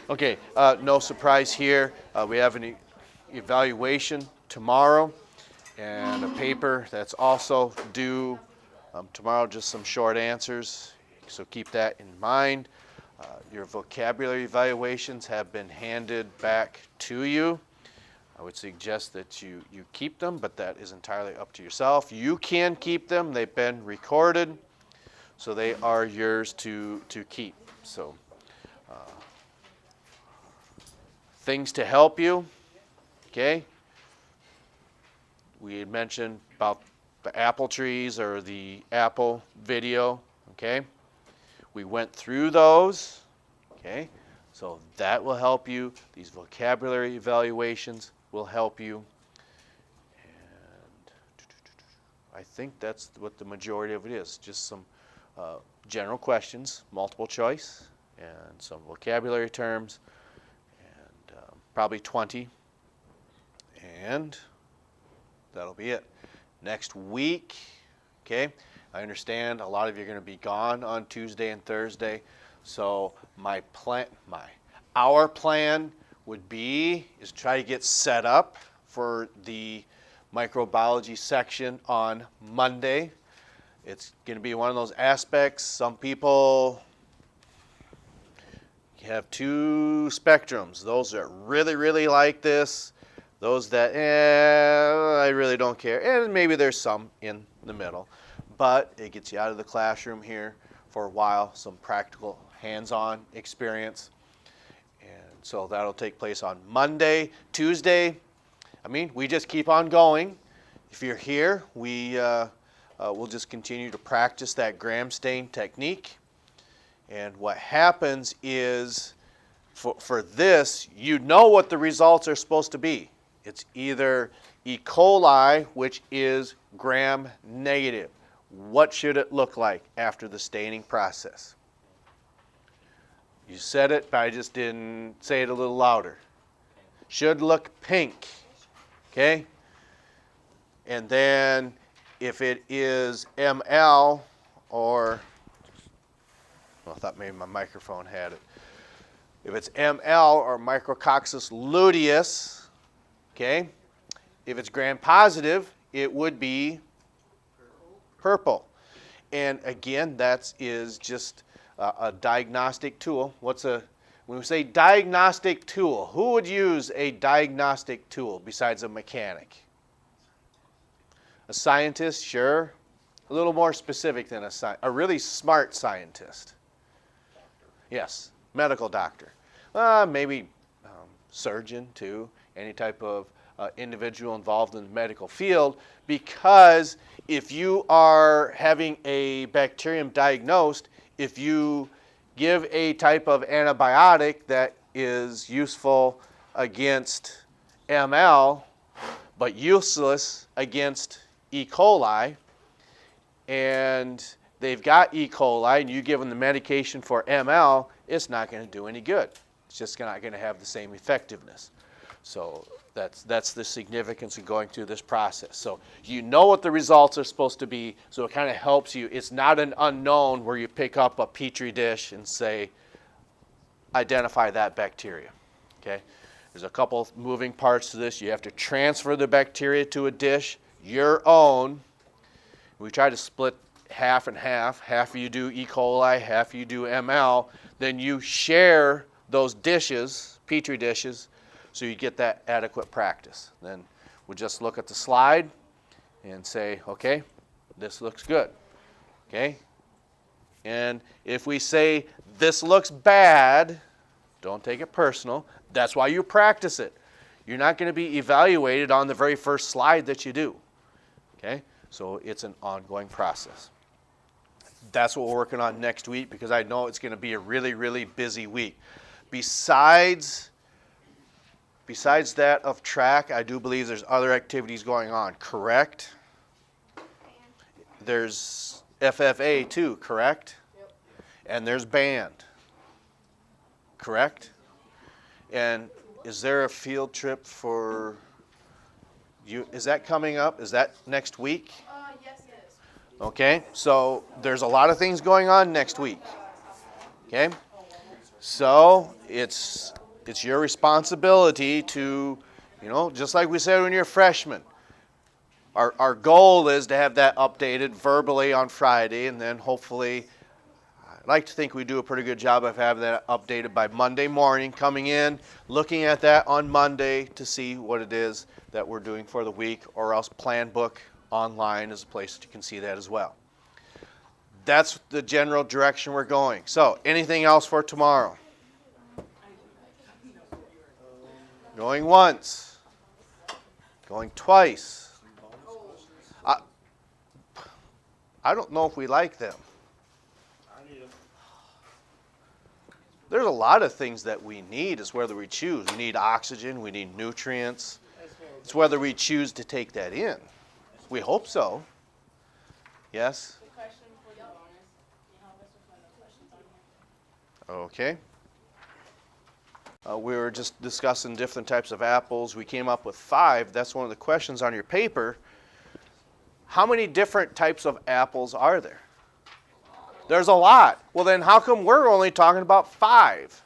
Okay, no surprise here. We have an evaluation tomorrow and a paper that's also due tomorrow, just some short answers, so keep that in mind. Your vocabulary evaluations have been handed back to you. I would suggest that you keep them, but that is entirely up to yourself. You can keep them. They've been recorded, so they are yours to keep. So things to help you, okay? We had mentioned about the apple trees or the apple video, okay? We went through those, okay? So that will help you. These vocabulary evaluations will help you. And I think that's what the majority of it is, just some general questions, multiple choice, and some vocabulary terms, and probably 20. And that'll be it. Next week, okay, I understand a lot of you are going to be gone on Tuesday and Thursday, so our plan would be is try to get set up for the microbiology section on Monday. It's going to be one of those aspects. Some people have two spectrums. Those that really, really like this. Those that, I really don't care. And maybe there's some in the middle. But it gets you out of the classroom here for a while, some practical hands-on experience. And so that'll take place on Monday. Tuesday, we just keep on going. If you're here, we'll just continue to practice that gram stain technique. And what happens is, for this, you know what the results are supposed to be. It's either E. coli, which is gram negative. What should it look like after the staining process? You said it, but I just didn't say it a little louder. Should look pink, okay? And then if it is ML or, well, I thought maybe my microphone had it. If it's ML or Micrococcus luteus, okay? If it's gram positive, it would be purple. And again, that is just a diagnostic tool. When we say diagnostic tool, who would use a diagnostic tool besides a mechanic? A scientist, sure. A little more specific than a really smart scientist. Yes, medical doctor. Maybe surgeon too, any type of individual involved in the medical field, because if you are having a bacterium diagnosed, if you give a type of antibiotic that is useful against ML, but useless against E. coli, and they've got E. coli, and you give them the medication for ML, it's not going to do any good. It's just not going to have the same effectiveness. So that's the significance of going through this process. So you know what the results are supposed to be, so it kind of helps you. It's not an unknown where you pick up a Petri dish and say, identify that bacteria, okay? There's a couple moving parts to this. You have to transfer the bacteria to a dish, your own. We try to split half and half. Half of you do E. coli, half of you do ML. Then you share those dishes, Petri dishes, so you get that adequate practice. Then we just look at the slide and say, okay, this looks good, okay? And if we say this looks bad, don't take it personal. That's why you practice it. You're not going to be evaluated on the very first slide that you do, okay? So it's an ongoing process. That's what we're working on next week, because I know it's going to be a really, really busy week. Besides that of track, I do believe there's other activities going on, correct? There's FFA too, correct? Yep. And there's band, correct? And is there a field trip for you? Is that coming up? Is that next week? Yes, it is. Okay, so there's a lot of things going on next week. Okay, so it's It's your responsibility to, just like we said when you're a freshman. Our goal is to have that updated verbally on Friday, and then hopefully, I'd like to think we do a pretty good job of having that updated by Monday morning, coming in, looking at that on Monday to see what it is that we're doing for the week, or else Plan Book online is a place that you can see that as well. That's the general direction we're going. So, anything else for tomorrow? Going once. Going twice. I don't know if we like them. There's a lot of things that we need. It's whether we choose. We need oxygen. We need nutrients. It's whether we choose to take that in. We hope so. Yes? The question for the bonus. Can you help us with one of the questions on here? Okay. We were just discussing different types of apples. We came up with 5. That's one of the questions on your paper. How many different types of apples are there? There's a lot. Well, then how come we're only talking about 5?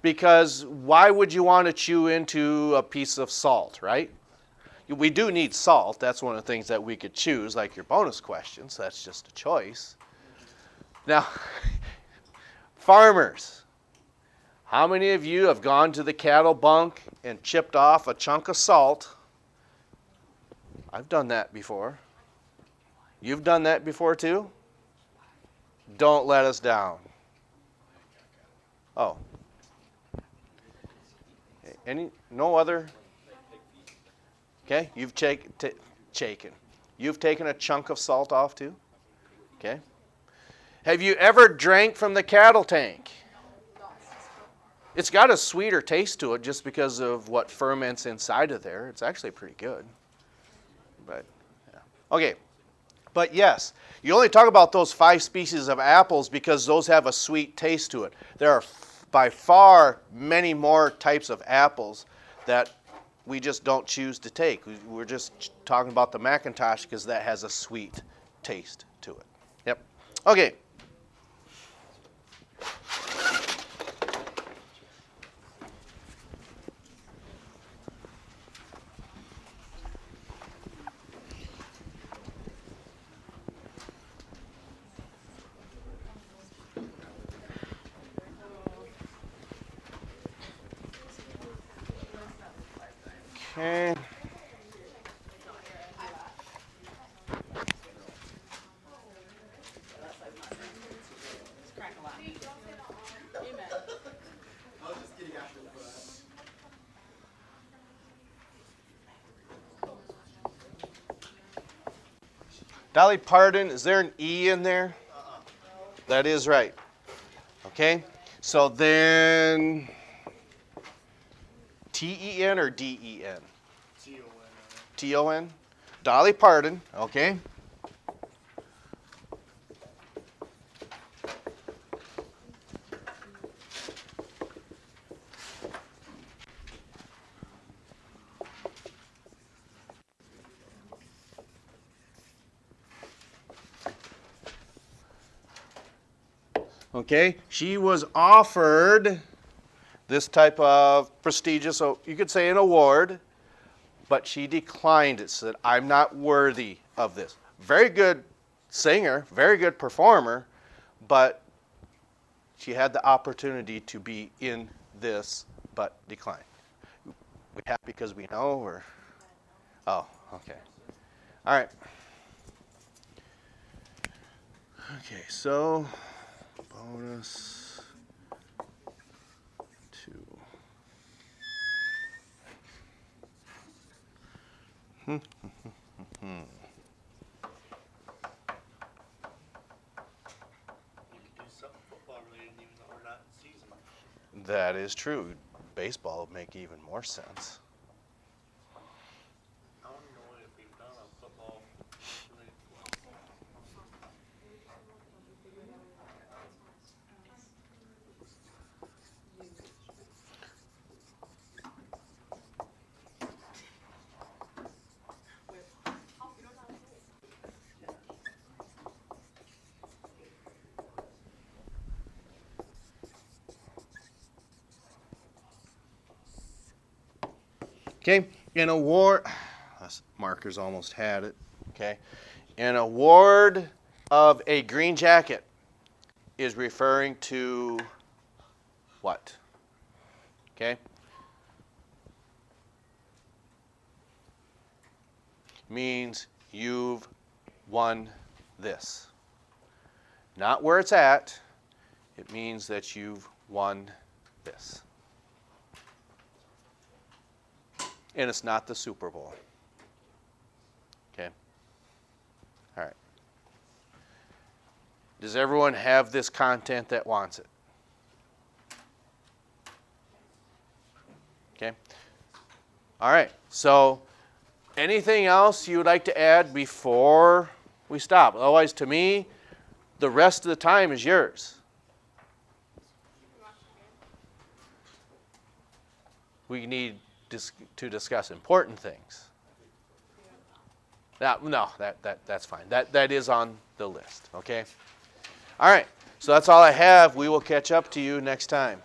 Because why would you want to chew into a piece of salt, right? We do need salt. That's one of the things that we could choose, like your bonus questions. That's just a choice. Now, farmers, how many of you have gone to the cattle bunk and chipped off a chunk of salt? I've done that before. You've done that before too? Don't let us down. Oh. No other? Okay, you've taken. You've taken a chunk of salt off too? Okay. Have you ever drank from the cattle tank? It's got a sweeter taste to it just because of what ferments inside of there. It's actually pretty good. But, yeah. Okay. But yes, you only talk about those 5 species of apples because those have a sweet taste to it. There are by far many more types of apples that we just don't choose to take. We're just talking about the McIntosh because that has a sweet taste to it. Yep. Okay. Okay. Dolly Parton, is there an E in there? That is right. Okay. So then T-E-N or D-E-N? T-O-N. T-O-N? Dolly Parton, okay. Okay, she was offered this type of prestigious, so you could say an award, but she declined it, said, I'm not worthy of this. Very good singer, very good performer, but she had the opportunity to be in this, but declined. We happy because we know, or? Oh, okay. All right. Okay, so bonus 2. You can do something football related even though we're not in season. That is true. Baseball would make even more sense. I don't know if we've done a football related Okay, an award, this marker's almost had it, okay. An award of a green jacket is referring to what? Okay. Means you've won this. Not where it's at, it means that you've won this. And it's not the Super Bowl. Okay? All right. Does everyone have this content that wants it? Okay? All right. So, anything else you would like to add before we stop? Otherwise, to me, the rest of the time is yours. We need to discuss important things. No, that's fine. That is on the list, okay? All right, so that's all I have. We will catch up to you next time.